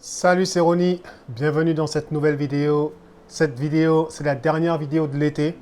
Salut, c'est Ronnie. Bienvenue dans cette nouvelle vidéo. Cette vidéo, c'est la dernière vidéo de l'été.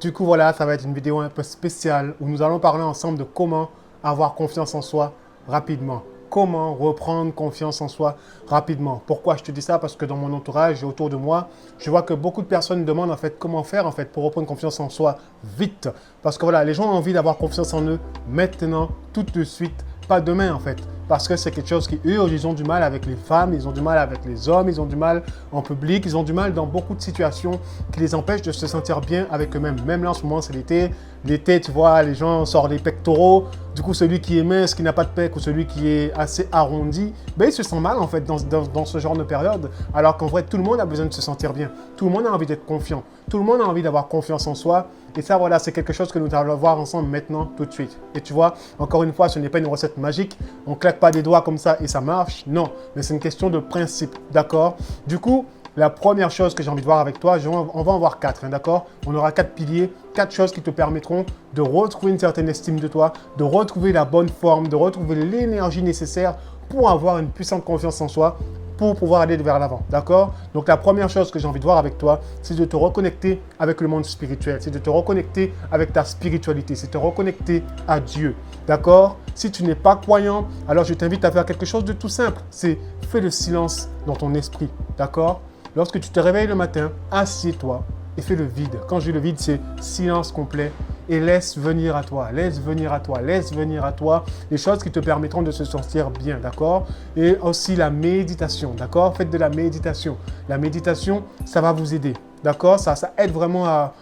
Du coup, voilà, ça va être une vidéo un peu spéciale où nous allons parler ensemble de comment avoir confiance en soi rapidement. Comment reprendre confiance en soi rapidement. Pourquoi je te dis ça? Parce que dans mon entourage et autour de moi, je vois que beaucoup de personnes me demandent en fait comment faire en fait pour reprendre confiance en soi vite. Parce que voilà, les gens ont envie d'avoir confiance en eux maintenant, tout de suite, pas demain en fait. Parce que c'est quelque chose qui, eux, ils ont du mal avec les femmes, ils ont du mal avec les hommes, ils ont du mal en public, ils ont du mal dans beaucoup de situations qui les empêchent de se sentir bien avec eux-mêmes. Même là, en ce moment, c'est l'été. L'été, tu vois, les gens sortent les pectoraux. Du coup, celui qui est mince, qui n'a pas de pec, ou celui qui est assez arrondi, ben, il se sent mal, en fait, dans ce genre de période. Alors qu'en vrai, tout le monde a besoin de se sentir bien. Tout le monde a envie d'être confiant. Tout le monde a envie d'avoir confiance en soi. Et ça, voilà, c'est quelque chose que nous allons voir ensemble maintenant, tout de suite. Et tu vois, encore une fois, ce n'est pas une recette magique. On ne claque pas des doigts comme ça et ça marche. Non, mais c'est une question de principe, d'accord? Du coup, la première chose que j'ai envie de voir avec toi, on va en voir quatre, hein, d'accord? On aura quatre piliers, quatre choses qui te permettront de retrouver une certaine estime de toi, de retrouver la bonne forme, de retrouver l'énergie nécessaire pour avoir une puissante confiance en soi, pour pouvoir aller vers l'avant, d'accord? Donc la première chose que j'ai envie de voir avec toi, c'est de te reconnecter avec le monde spirituel, c'est de te reconnecter avec ta spiritualité, c'est de te reconnecter à Dieu, d'accord? Si tu n'es pas croyant, alors je t'invite à faire quelque chose de tout simple, c'est fais le silence dans ton esprit, d'accord? Lorsque tu te réveilles le matin, assieds-toi et fais le vide. Quand je dis le vide, c'est silence complet et laisse venir à toi, laisse venir à toi, laisse venir à toi les choses qui te permettront de se sentir bien, d'accord? Et aussi la méditation, d'accord? Faites de la méditation. La méditation, ça va vous aider, d'accord? Ça aide vraiment à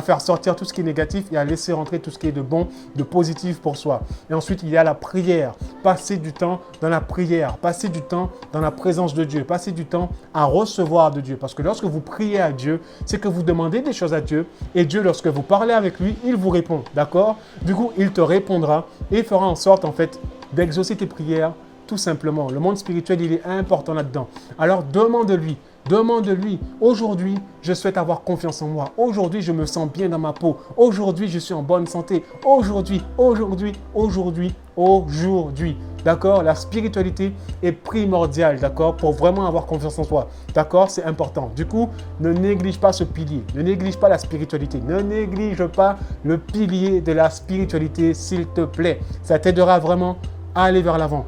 faire sortir tout ce qui est négatif et à laisser rentrer tout ce qui est de bon, de positif pour soi. Et ensuite, il y a la prière. Passez du temps dans la prière, passez du temps dans la présence de Dieu, passez du temps à recevoir de Dieu. Parce que lorsque vous priez à Dieu, c'est que vous demandez des choses à Dieu et Dieu, lorsque vous parlez avec lui, il vous répond, d'accord? Du coup, il te répondra et fera en sorte, en fait, d'exaucer tes prières tout simplement. Le monde spirituel, il est important là-dedans. Alors, demande-lui. Demande-lui, aujourd'hui, je souhaite avoir confiance en moi. Aujourd'hui, je me sens bien dans ma peau. Aujourd'hui, je suis en bonne santé. Aujourd'hui. D'accord? La spiritualité est primordiale, d'accord? Pour vraiment avoir confiance en soi. D'accord? C'est important. Du coup, ne néglige pas ce pilier. Ne néglige pas la spiritualité. Ne néglige pas le pilier de la spiritualité, s'il te plaît. Ça t'aidera vraiment à aller vers l'avant.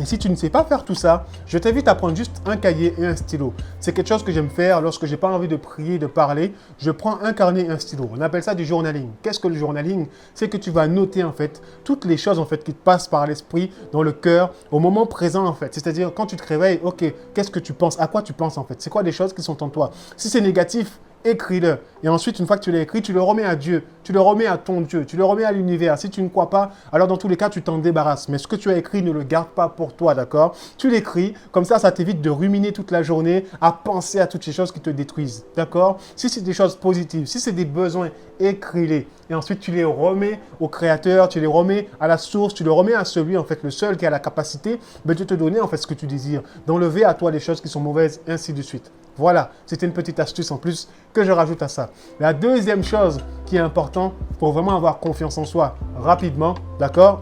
Et si tu ne sais pas faire tout ça, je t'invite à prendre juste un cahier et un stylo. C'est quelque chose que j'aime faire lorsque je n'ai pas envie de prier, de parler. Je prends un carnet et un stylo. On appelle ça du journaling. Qu'est-ce que le journaling? C'est que tu vas noter en fait toutes les choses en fait qui te passent par l'esprit, dans le cœur, au moment présent en fait. C'est-à-dire quand tu te réveilles, ok, qu'est-ce que tu penses? À quoi tu penses en fait? C'est quoi les choses qui sont en toi? Si c'est négatif, écris-le. Et ensuite, une fois que tu l'as écrit, tu le remets à Dieu. Tu le remets à ton Dieu. Tu le remets à l'univers. Si tu ne crois pas, alors dans tous les cas, tu t'en débarrasses. Mais ce que tu as écrit, ne le garde pas pour toi, d'accord? Tu l'écris. Comme ça t'évite de ruminer toute la journée, à penser à toutes ces choses qui te détruisent, d'accord? Si c'est des choses positives, si c'est des besoins, écris-les. Et ensuite, tu les remets au Créateur, tu les remets à la source, tu le remets à celui, en fait, le seul qui a la capacité de te donner, en fait, ce que tu désires, d'enlever à toi les choses qui sont mauvaises, ainsi de suite. Voilà, c'était une petite astuce en plus que je rajoute à ça. La deuxième chose qui est importante pour vraiment avoir confiance en soi rapidement, d'accord,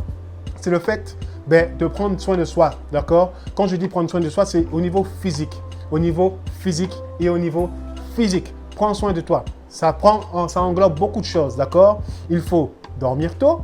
c'est le fait de prendre soin de soi, d'accord? Quand je dis prendre soin de soi, c'est au niveau physique. Au niveau physique et au niveau physique. Prends soin de toi. Ça englobe beaucoup de choses, d'accord? Il faut dormir tôt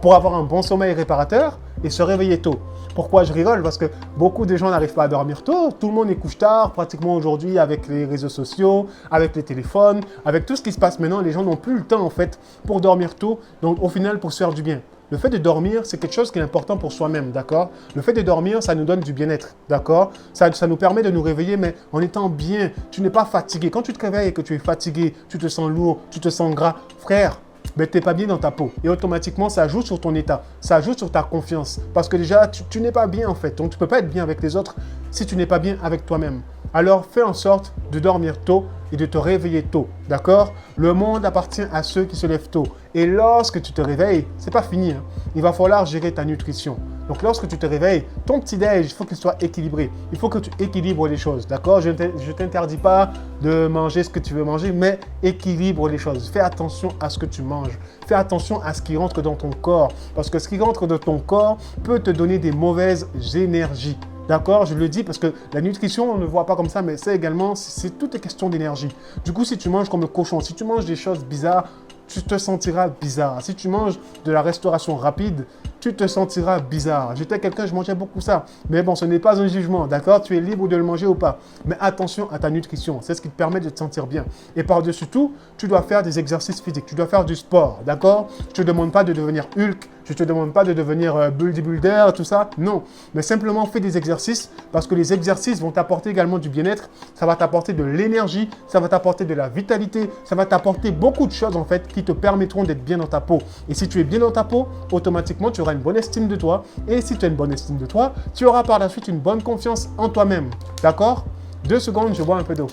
pour avoir un bon sommeil réparateur et se réveiller tôt. Pourquoi je rigole? Parce que beaucoup de gens n'arrivent pas à dormir tôt. Tout le monde est couche tard, pratiquement aujourd'hui, avec les réseaux sociaux, avec les téléphones, avec tout ce qui se passe maintenant. Les gens n'ont plus le temps, en fait, pour dormir tôt. Donc, au final, pour se faire du bien. Le fait de dormir, c'est quelque chose qui est important pour soi-même, d'accord? Le fait de dormir, ça nous donne du bien-être, d'accord? Ça nous permet de nous réveiller, mais en étant bien. Tu n'es pas fatigué. Quand tu te réveilles et que tu es fatigué, tu te sens lourd, tu te sens gras, frère, tu n'es pas bien dans ta peau. Et automatiquement, ça joue sur ton état. Ça joue sur ta confiance. Parce que déjà, tu n'es pas bien en fait. Donc, tu ne peux pas être bien avec les autres si tu n'es pas bien avec toi-même. Alors, fais en sorte de dormir tôt et de te réveiller tôt. D'accord? Le monde appartient à ceux qui se lèvent tôt. Et lorsque tu te réveilles, c'est pas fini, hein. Il va falloir gérer ta nutrition. Donc, lorsque tu te réveilles, ton petit-déj, il faut qu'il soit équilibré. Il faut que tu équilibres les choses. D'accord? Je ne t'interdis pas de manger ce que tu veux manger, mais équilibre les choses. Fais attention à ce que tu manges. Fais attention à ce qui rentre dans ton corps. Parce que ce qui rentre dans ton corps peut te donner des mauvaises énergies. D'accord? Je le dis parce que la nutrition, on ne le voit pas comme ça, mais c'est également, c'est tout est question d'énergie. Du coup, si tu manges comme le cochon, si tu manges des choses bizarres, tu te sentiras bizarre. Si tu manges de la restauration rapide, tu te sentiras bizarre. J'étais quelqu'un, je mangeais beaucoup ça. Mais bon, ce n'est pas un jugement, d'accord? Tu es libre de le manger ou pas. Mais attention à ta nutrition. C'est ce qui te permet de te sentir bien. Et par-dessus tout, tu dois faire des exercices physiques. Tu dois faire du sport, d'accord? Je ne te demande pas de devenir Hulk. Je ne te demande pas de devenir bodybuilder, tout ça. Non. Mais simplement fais des exercices parce que les exercices vont t'apporter également du bien-être. Ça va t'apporter de l'énergie. Ça va t'apporter de la vitalité. Ça va t'apporter beaucoup de choses en fait qui te permettront d'être bien dans ta peau. Et si tu es bien dans ta peau, automatiquement, tu auras une bonne estime de toi. Et si tu as une bonne estime de toi, tu auras par la suite une bonne confiance en toi-même. D'accord? 2 secondes, je bois un peu d'eau.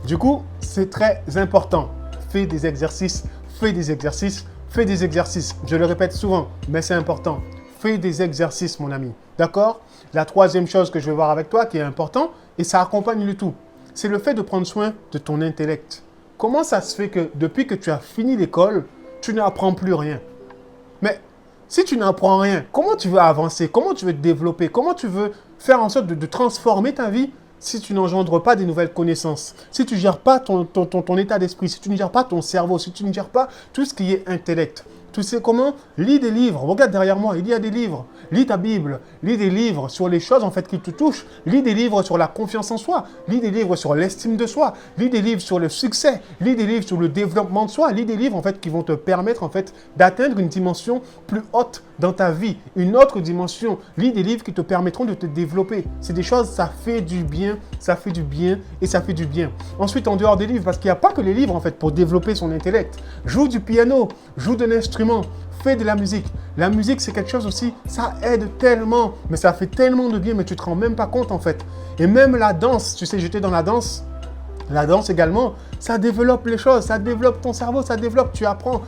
Du coup, c'est très important. Fais des exercices, fais des exercices, fais des exercices. Je le répète souvent, mais c'est important. Fais des exercices, mon ami. D'accord? La troisième chose que je vais voir avec toi qui est important, et ça accompagne le tout, c'est le fait de prendre soin de ton intellect. Comment ça se fait que depuis que tu as fini l'école, tu n'apprends plus rien? Mais si tu n'apprends rien, comment tu veux avancer? Comment tu veux te développer? Comment tu veux faire en sorte de transformer ta vie si tu n'engendres pas des nouvelles connaissances? Si tu ne gères pas ton état d'esprit, si tu ne gères pas ton cerveau, si tu ne gères pas tout ce qui est intellect? Tu sais comment? Lis des livres. Regarde derrière moi, il y a des livres. Lis ta Bible. Lis des livres sur les choses en fait qui te touchent. Lis des livres sur la confiance en soi. Lis des livres sur l'estime de soi. Lis des livres sur le succès. Lis des livres sur le développement de soi. Lis des livres en fait qui vont te permettre en fait d'atteindre une dimension plus haute dans ta vie, une autre dimension. Lis des livres qui te permettront de te développer. C'est des choses, ça fait du bien, ça fait du bien et ça fait du bien. Ensuite, en dehors des livres, parce qu'il n'y a pas que les livres en fait pour développer son intellect. Joue du piano, joue de l'instrument, fais de la musique. La musique, c'est quelque chose aussi, ça aide tellement, mais ça fait tellement de bien, mais tu ne te rends même pas compte en fait. Et même la danse, tu sais, j'étais dans la danse. La danse également, ça développe les choses, ça développe ton cerveau, ça développe, tu apprends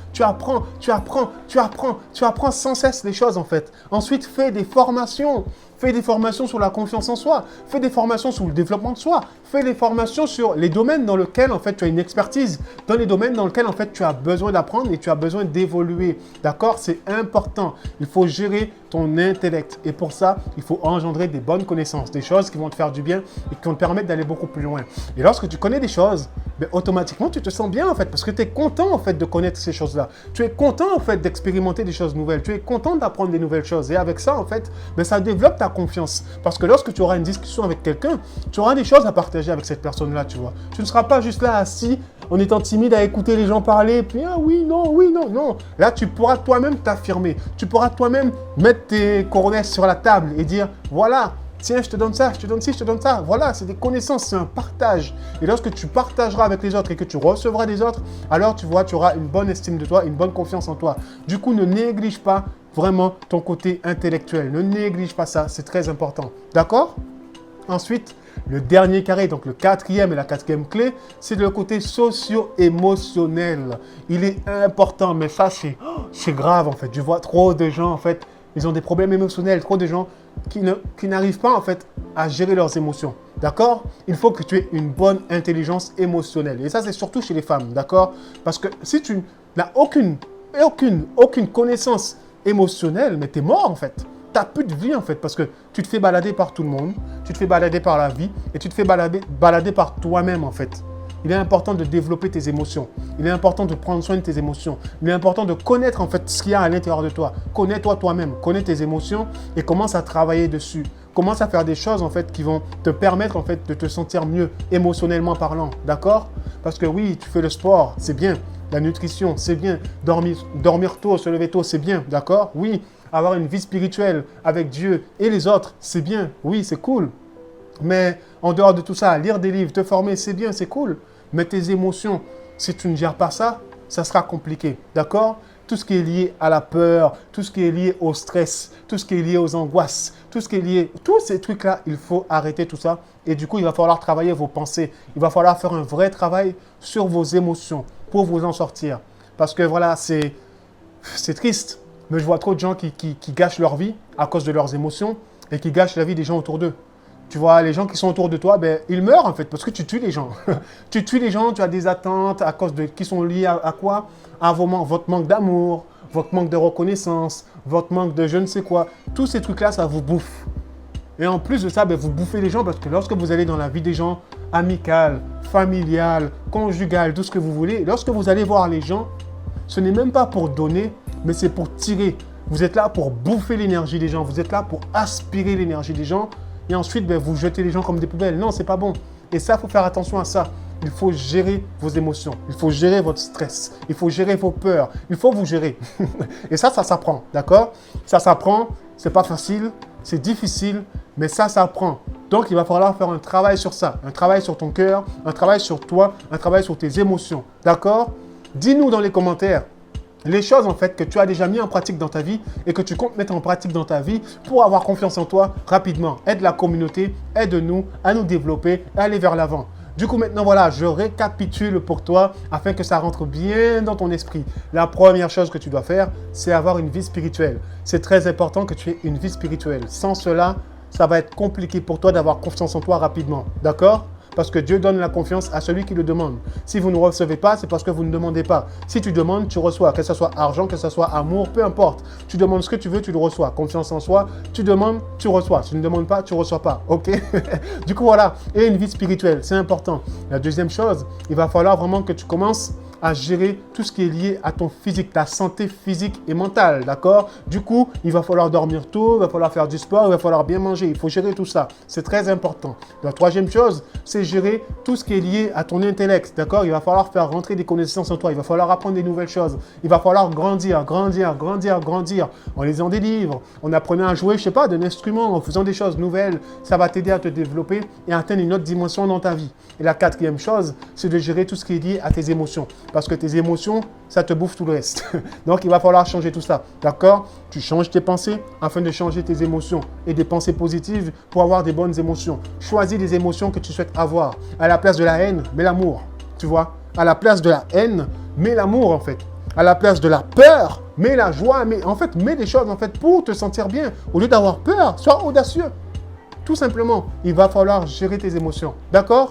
sans cesse les choses en fait. Ensuite, fais des formations. Fais des formations sur la confiance en soi. Fais des formations sur le développement de soi. Fais des formations sur les domaines dans lesquels en fait tu as une expertise. Dans les domaines dans lesquels en fait tu as besoin d'apprendre et tu as besoin d'évoluer. D'accord? C'est important. Il faut gérer ton intellect. Et pour ça, il faut engendrer des bonnes connaissances. Des choses qui vont te faire du bien et qui vont te permettre d'aller beaucoup plus loin. Et lorsque tu connais des choses, ben, automatiquement tu te sens bien en fait. Parce que tu es content en fait de connaître ces choses-là. Tu es content en fait d'expérimenter des choses nouvelles. Tu es content d'apprendre des nouvelles choses. Et avec ça en fait, ben, ça développe ta confiance. Parce que lorsque tu auras une discussion avec quelqu'un, tu auras des choses à partager avec cette personne-là, tu vois. Tu ne seras pas juste là assis en étant timide à écouter les gens parler, puis ah oui, non, non. Là, tu pourras toi-même t'affirmer. Tu pourras toi-même mettre tes coronets sur la table et dire, voilà, tiens, je te donne ça, je te donne ci, je te donne ça. Voilà, c'est des connaissances, c'est un partage. Et lorsque tu partageras avec les autres et que tu recevras des autres, alors tu vois, tu auras une bonne estime de toi, une bonne confiance en toi. Du coup, ne néglige pas vraiment ton côté intellectuel. Ne néglige pas ça, c'est très important. D'accord? Ensuite, le dernier carré, donc le quatrième et la quatrième clé, c'est le côté socio-émotionnel. Il est important, mais ça, c'est grave en fait. Je vois trop de gens en fait, ils ont des problèmes émotionnels, trop de gens qui n'arrivent pas en fait à gérer leurs émotions. D'accord? Il faut que tu aies une bonne intelligence émotionnelle. Et ça, c'est surtout chez les femmes. D'accord? Parce que si tu n'as aucune connaissance émotionnelle, mais tu es mort en fait. Tu n'as plus de vie en fait parce que tu te fais balader par tout le monde, tu te fais balader par la vie et tu te fais balader par toi-même en fait. Il est important de développer tes émotions. Il est important de prendre soin de tes émotions. Il est important de connaître en fait ce qu'il y a à l'intérieur de toi. Connais-toi toi-même, connais tes émotions et commence à travailler dessus. Commence à faire des choses en fait qui vont te permettre en fait de te sentir mieux émotionnellement parlant. D'accord? Parce que oui, tu fais le sport, c'est bien. La nutrition, c'est bien. Dormir tôt, se lever tôt, c'est bien. D'accord? Oui. Avoir une vie spirituelle avec Dieu et les autres, c'est bien. Oui, c'est cool. Mais en dehors de tout ça, lire des livres, te former, c'est bien, c'est cool. Mais tes émotions, si tu ne gères pas ça, ça sera compliqué. D'accord? Tout ce qui est lié à la peur, tout ce qui est lié au stress, tout ce qui est lié aux angoisses, tout ce qui est lié, tous ces trucs-là, il faut arrêter tout ça. Et du coup, il va falloir travailler vos pensées. Il va falloir faire un vrai travail sur vos émotions pour vous en sortir. Parce que voilà, c'est triste. Mais je vois trop de gens qui gâchent leur vie à cause de leurs émotions et qui gâchent la vie des gens autour d'eux. Tu vois, les gens qui sont autour de toi, ben, ils meurent en fait parce que tu tues les gens. Tu tues les gens, tu as des attentes à cause de qui sont liées à quoi? À votre manque d'amour, votre manque de reconnaissance, votre manque de je ne sais quoi. Tous ces trucs-là, ça vous bouffe. Et en plus de ça, ben, vous bouffez les gens parce que lorsque vous allez dans la vie des gens, amicale, familiale, conjugale, tout ce que vous voulez, lorsque vous allez voir les gens, ce n'est même pas pour donner, mais c'est pour tirer. Vous êtes là pour bouffer l'énergie des gens. Vous êtes là pour aspirer l'énergie des gens. Et ensuite, ben, vous jetez les gens comme des poubelles. Non, c'est pas bon. Et ça, il faut faire attention à ça. Il faut gérer vos émotions. Il faut gérer votre stress. Il faut gérer vos peurs. Il faut vous gérer. Et ça s'apprend. D'accord? Ça s'apprend. C'est pas facile. C'est difficile. Mais ça s'apprend. Donc, il va falloir faire un travail sur ça. Un travail sur ton cœur. Un travail sur toi. Un travail sur tes émotions. D'accord? Dis-nous dans les commentaires les choses en fait que tu as déjà mis en pratique dans ta vie et que tu comptes mettre en pratique dans ta vie pour avoir confiance en toi rapidement. Aide la communauté, aide-nous à nous développer et aller vers l'avant. Du coup, maintenant, voilà, je récapitule pour toi afin que ça rentre bien dans ton esprit. La première chose que tu dois faire, c'est avoir une vie spirituelle. C'est très important que tu aies une vie spirituelle. Sans cela, ça va être compliqué pour toi d'avoir confiance en toi rapidement. D'accord ? Parce que Dieu donne la confiance à celui qui le demande. Si vous ne recevez pas, c'est parce que vous ne demandez pas. Si tu demandes, tu reçois. Que ce soit argent, que ce soit amour, peu importe. Tu demandes ce que tu veux, tu le reçois. Confiance en soi, tu demandes, tu reçois. Si tu ne demandes pas, tu ne reçois pas. OK? Du coup, voilà. Et une vie spirituelle, c'est important. La deuxième chose, il va falloir vraiment que tu commences à gérer tout ce qui est lié à ton physique, ta santé physique et mentale, d'accord? Du coup, il va falloir dormir tôt, il va falloir faire du sport, il va falloir bien manger, il faut gérer tout ça. C'est très important. La troisième chose, c'est gérer tout ce qui est lié à ton intellect, d'accord? Il va falloir faire rentrer des connaissances en toi, il va falloir apprendre des nouvelles choses, il va falloir grandir, grandir, grandir, grandir, en lisant des livres, en apprenant à jouer, je sais pas, d'un instrument, en faisant des choses nouvelles. Ça va t'aider à te développer et à atteindre une autre dimension dans ta vie. Et la quatrième chose, c'est de gérer tout ce qui est lié à tes émotions. Parce que tes émotions, ça te bouffe tout le reste. Donc, il va falloir changer tout ça. D'accord? Tu changes tes pensées afin de changer tes émotions et des pensées positives pour avoir des bonnes émotions. Choisis les émotions que tu souhaites avoir. À la place de la haine, mets l'amour. Tu vois? À la place de la haine, mets l'amour en fait. À la place de la peur, mets la joie. Mets des choses en fait pour te sentir bien. Au lieu d'avoir peur, sois audacieux. Tout simplement, il va falloir gérer tes émotions. D'accord?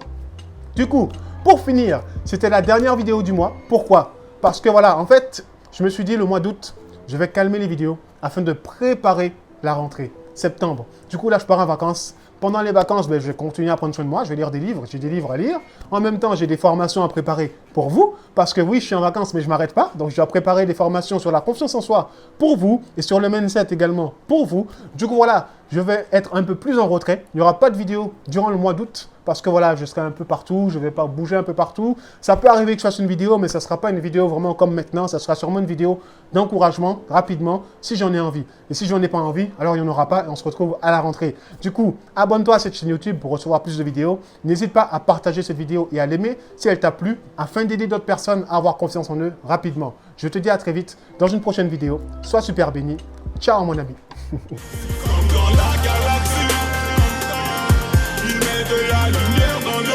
Du coup, pour finir, c'était la dernière vidéo du mois. Pourquoi? Parce que voilà, en fait, je me suis dit le mois d'août, je vais calmer les vidéos afin de préparer la rentrée, septembre. Du coup, là, je pars en vacances. Pendant les vacances, je vais continuer à prendre soin de moi. Je vais lire des livres. J'ai des livres à lire. En même temps, j'ai des formations à préparer pour vous. Parce que oui, je suis en vacances, mais je ne m'arrête pas. Donc, je dois préparer des formations sur la confiance en soi pour vous et sur le mindset également pour vous. Du coup, voilà, je vais être un peu plus en retrait. Il n'y aura pas de vidéo durant le mois d'août. Parce que voilà, je serai un peu partout, je ne vais pas bouger un peu partout. Ça peut arriver que je fasse une vidéo, mais ça ne sera pas une vidéo vraiment comme maintenant. Ça sera sûrement une vidéo d'encouragement, rapidement, si j'en ai envie. Et si j'en ai pas envie, alors il n'y en aura pas et on se retrouve à la rentrée. Du coup, abonne-toi à cette chaîne YouTube pour recevoir plus de vidéos. N'hésite pas à partager cette vidéo et à l'aimer si elle t'a plu, afin d'aider d'autres personnes à avoir confiance en eux rapidement. Je te dis à très vite dans une prochaine vidéo. Sois super béni. Ciao mon ami. Comme dans la galaxie, il met de la lumière dans